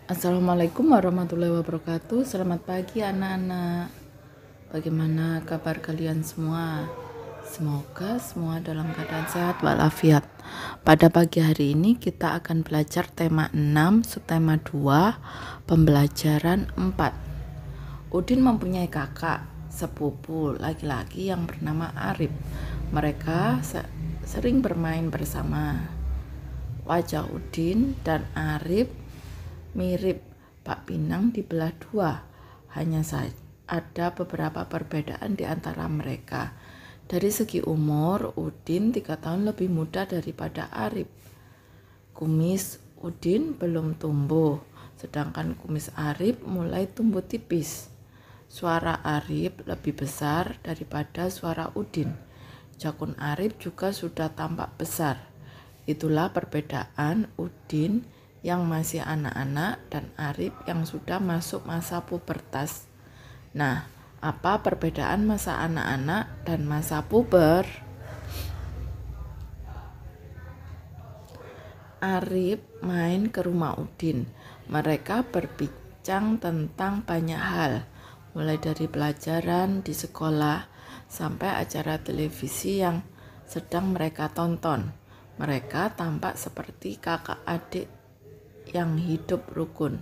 Assalamualaikum warahmatullahi wabarakatuh. Selamat pagi anak-anak. Bagaimana kabar kalian semua? Semoga semua dalam keadaan sehat walafiat. Pada pagi hari ini kita akan belajar tema 6, subtema 2, pembelajaran 4. Udin mempunyai kakak sepupu laki-laki yang bernama Arif. Mereka sering bermain bersama. Wajah Udin dan Arif mirip Pak Pinang dibelah dua, hanya saja ada beberapa perbedaan di antara mereka. Dari segi umur, Udin 3 tahun lebih muda daripada Arif. Kumis Udin belum tumbuh, sedangkan kumis Arif mulai tumbuh tipis. Suara Arif lebih besar daripada suara Udin. Jakun Arif juga sudah tampak besar. Itulah perbedaan Udin yang masih anak-anak dan Arif yang sudah masuk masa pubertas. Nah, apa perbedaan masa anak-anak dan masa puber? Arif main ke rumah Udin. Mereka berbincang tentang banyak hal, mulai dari pelajaran di sekolah sampai acara televisi yang sedang mereka tonton. Mereka tampak seperti kakak adik yang hidup rukun.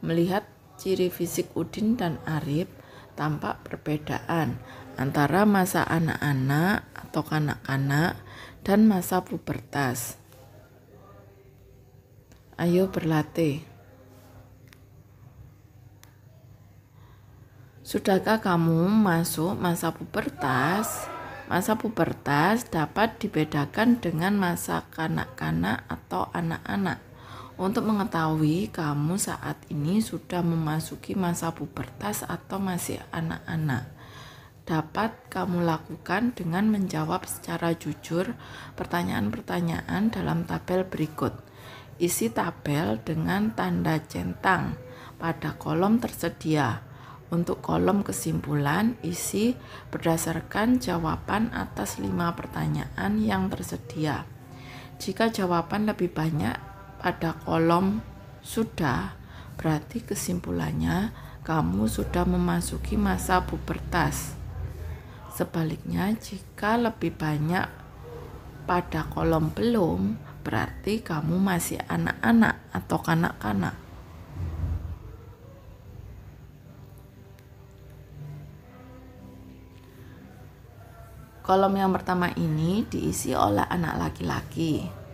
Melihat ciri fisik Udin dan Arif, tampak perbedaan antara masa anak-anak atau kanak-kanak dan masa pubertas. Ayo berlatih. Sudahkah kamu masuk masa pubertas? Masa pubertas dapat dibedakan dengan masa kanak-kanak atau anak-anak. Untuk mengetahui kamu saat ini sudah memasuki masa pubertas atau masih anak-anak, dapat kamu lakukan dengan menjawab secara jujur pertanyaan-pertanyaan dalam tabel berikut. Isi tabel dengan tanda centang pada kolom tersedia. Untuk kolom kesimpulan, isi berdasarkan jawaban atas 5 pertanyaan yang tersedia. Jika jawaban lebih banyak pada kolom sudah, berarti kesimpulannya kamu sudah memasuki masa pubertas. Sebaliknya, jika lebih banyak pada kolom belum, berarti kamu masih anak-anak atau kanak-kanak. Kolom yang pertama ini diisi oleh anak laki-laki.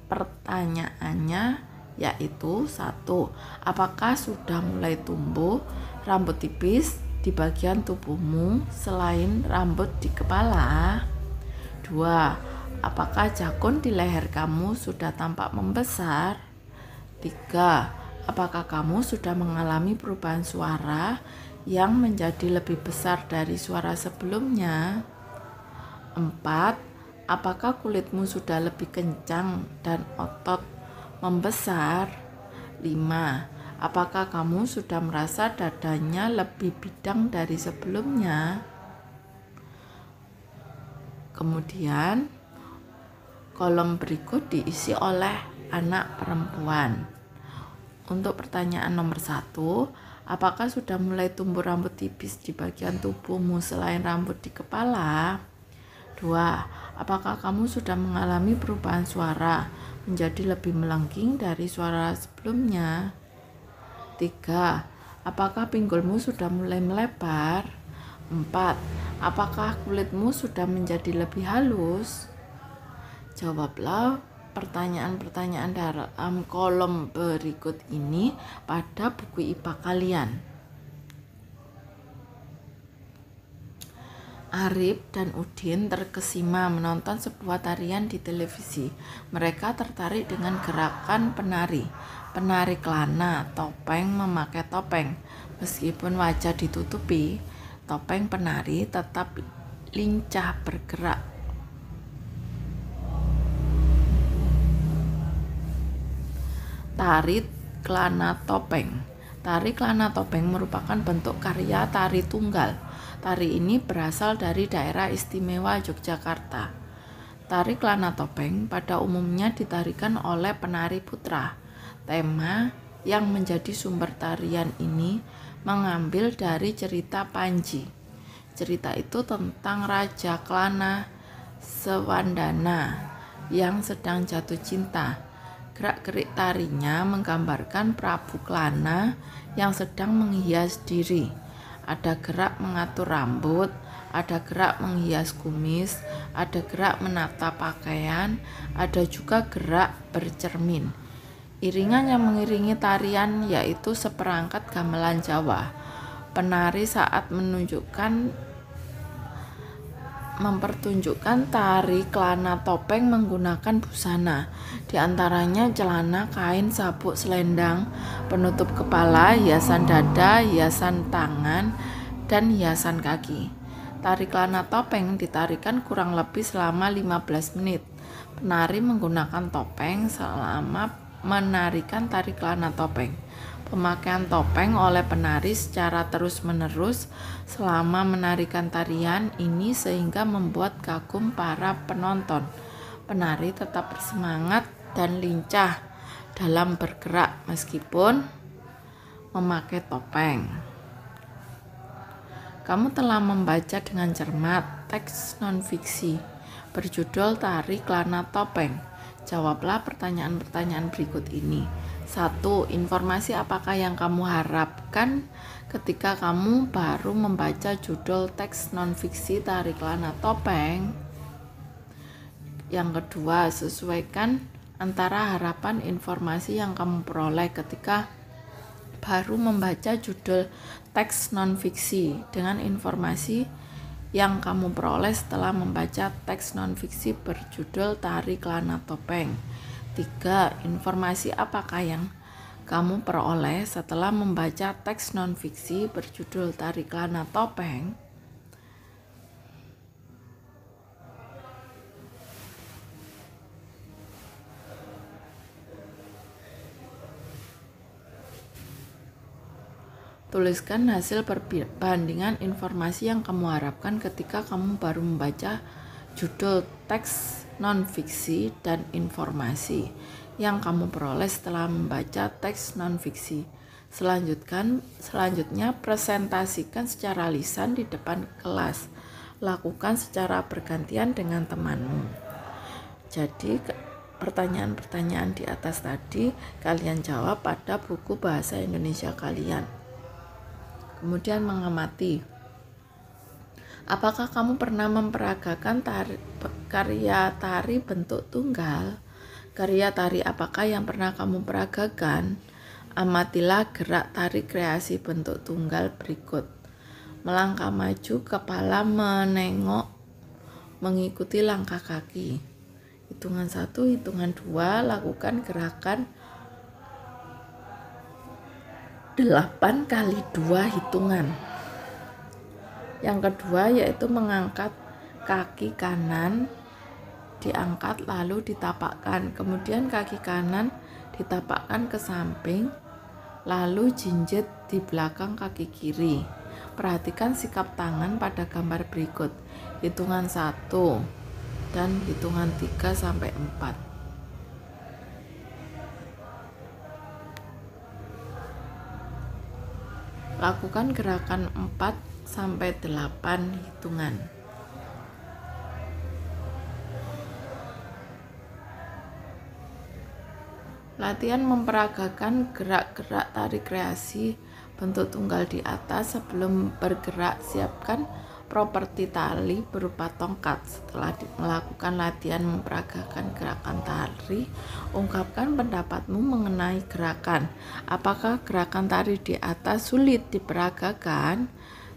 Pertanyaannya yaitu 1. Apakah sudah mulai tumbuh rambut tipis di bagian tubuhmu selain rambut di kepala? 2. Apakah jakun di leher kamu sudah tampak membesar? 3. Apakah kamu sudah mengalami perubahan suara yang menjadi lebih besar dari suara sebelumnya? 4. Apakah kulitmu sudah lebih kencang dan otot membesar? 5. Apakah kamu sudah merasa dadanya lebih bidang dari sebelumnya? Kemudian, kolom berikut diisi oleh anak perempuan. Untuk pertanyaan nomor 1, apakah sudah mulai tumbuh rambut tipis di bagian tubuhmu selain rambut di kepala? 2. Apakah kamu sudah mengalami perubahan suara menjadi lebih melengking dari suara sebelumnya? 3. Apakah pinggulmu sudah mulai melebar? 4. Apakah kulitmu sudah menjadi lebih halus? Jawablah pertanyaan-pertanyaan dalam kolom berikut ini pada buku IPA kalian. Arif dan Udin terkesima menonton sebuah tarian di televisi. Mereka tertarik dengan gerakan penari. Penari kelana topeng memakai topeng. Meskipun wajah ditutupi, topeng penari tetap lincah bergerak. Tari kelana topeng. Tari kelana topeng merupakan bentuk karya tari tunggal. Tari ini berasal dari daerah istimewa Yogyakarta. Tari Kelana Topeng pada umumnya ditarikan oleh penari putra. Tema yang menjadi sumber tarian ini mengambil dari cerita Panji. Cerita itu tentang Raja Kelana Sewandana yang sedang jatuh cinta. Gerak-gerik tarinya menggambarkan Prabu Kelana yang sedang menghias diri. Ada gerak mengatur rambut, ada gerak menghias kumis, ada gerak menata pakaian, ada juga gerak bercermin. Iringan yang mengiringi tarian yaitu seperangkat gamelan Jawa. Penari saat mempertunjukkan tari Kelana Topeng menggunakan busana, diantaranya celana kain sabuk selendang, penutup kepala, hiasan dada, hiasan tangan, dan hiasan kaki. Tari Kelana Topeng ditarikan kurang lebih selama 15 menit. Penari menggunakan topeng selama menarikan tari Kelana Topeng. Pemakaian topeng oleh penari secara terus-menerus selama menarikan tarian ini sehingga membuat kagum para penonton. Penari tetap bersemangat dan lincah dalam bergerak meskipun memakai topeng. Kamu telah membaca dengan cermat teks non-fiksi berjudul Tari Kelana Topeng. Jawablah pertanyaan-pertanyaan berikut ini. 1. Informasi apakah yang kamu harapkan ketika kamu baru membaca judul teks non-fiksi Tari Kelana Topeng? Yang kedua, sesuaikan antara harapan informasi yang kamu peroleh ketika baru membaca judul teks non-fiksi dengan informasi yang kamu peroleh setelah membaca teks non-fiksi berjudul Tari Kelana Topeng. 3. Informasi apakah yang kamu peroleh setelah membaca teks non-fiksi berjudul Tari Kelana Topeng? Tuliskan hasil perbandingan informasi yang kamu harapkan ketika kamu baru membaca judul teks non-fiksi dan informasi yang kamu peroleh setelah membaca teks non-fiksi. Selanjutnya presentasikan secara lisan di depan kelas. Lakukan secara bergantian dengan temanmu. Jadi pertanyaan-pertanyaan di atas tadi kalian jawab pada buku bahasa Indonesia kalian. Kemudian mengamati. Apakah kamu pernah memperagakan karya tari bentuk tunggal? Karya tari apakah yang pernah kamu peragakan? Amatilah gerak tari kreasi bentuk tunggal berikut. Melangkah maju, kepala menengok, mengikuti langkah kaki. Hitungan 1, hitungan 2, lakukan gerakan 8 kali 2 hitungan. Yang kedua yaitu mengangkat kaki kanan, diangkat lalu ditapakkan, kemudian kaki kanan ditapakkan ke samping, lalu jinjit di belakang kaki kiri. Perhatikan sikap tangan pada gambar berikut. Hitungan 1 dan hitungan 3 sampai 4. Lakukan gerakan 4 sampai 8 hitungan. Latihan memperagakan gerak-gerak tari kreasi bentuk tunggal di atas. Sebelum bergerak, siapkan properti tali berupa tongkat. Setelah melakukan latihan memperagakan gerakan tari, ungkapkan pendapatmu mengenai gerakan. Apakah gerakan tari di atas sulit diperagakan?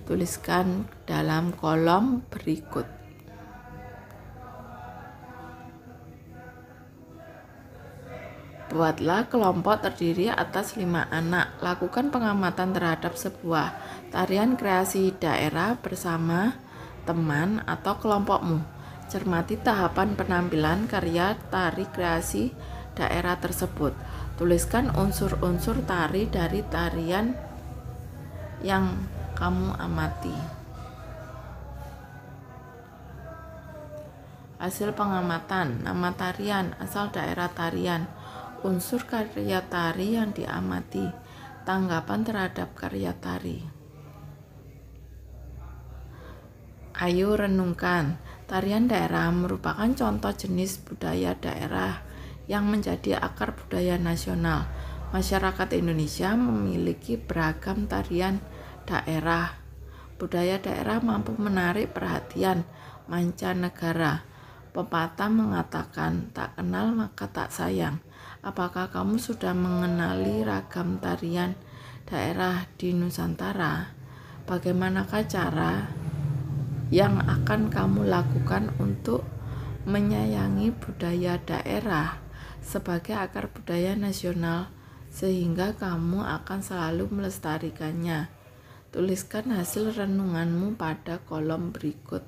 Tuliskan dalam kolom berikut. Buatlah kelompok terdiri atas 5 anak. Lakukan pengamatan terhadap sebuah tarian kreasi daerah bersama teman atau kelompokmu. Cermati tahapan penampilan karya tari kreasi daerah tersebut. Tuliskan unsur-unsur tari dari tarian yang kamu amati. Hasil pengamatan, nama tarian, asal daerah tarian, unsur karya tari yang diamati, tanggapan terhadap karya tari. Ayo renungkan, tarian daerah merupakan contoh jenis budaya daerah yang menjadi akar budaya nasional. Masyarakat Indonesia memiliki beragam tarian daerah. Budaya daerah mampu menarik perhatian mancanegara. Pepatah mengatakan, tak kenal maka tak sayang. Apakah kamu sudah mengenali ragam tarian daerah di Nusantara? Bagaimanakah cara yang akan kamu lakukan untuk menyayangi budaya daerah sebagai akar budaya nasional sehingga kamu akan selalu melestarikannya? Tuliskan hasil renunganmu pada kolom berikut.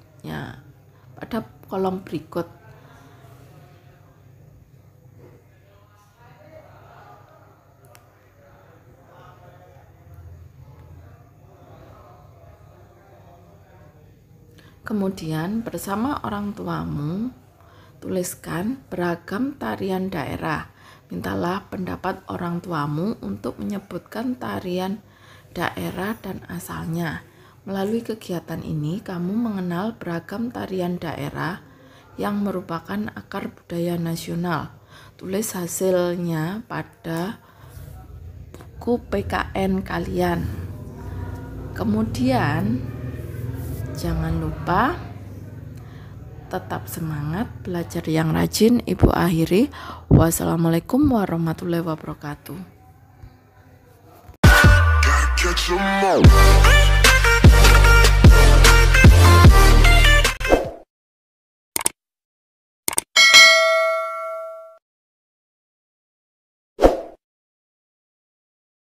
Kemudian bersama orang tuamu tuliskan beragam tarian daerah. Mintalah pendapat orang tuamu untuk menyebutkan tarian daerah dan asalnya. Melalui kegiatan ini, kamu mengenal beragam tarian daerah yang merupakan akar budaya nasional. Tulis hasilnya pada buku PKN kalian. Kemudian, jangan lupa tetap semangat, belajar yang rajin. Ibu akhiri. Wassalamualaikum warahmatullahi wabarakatuh.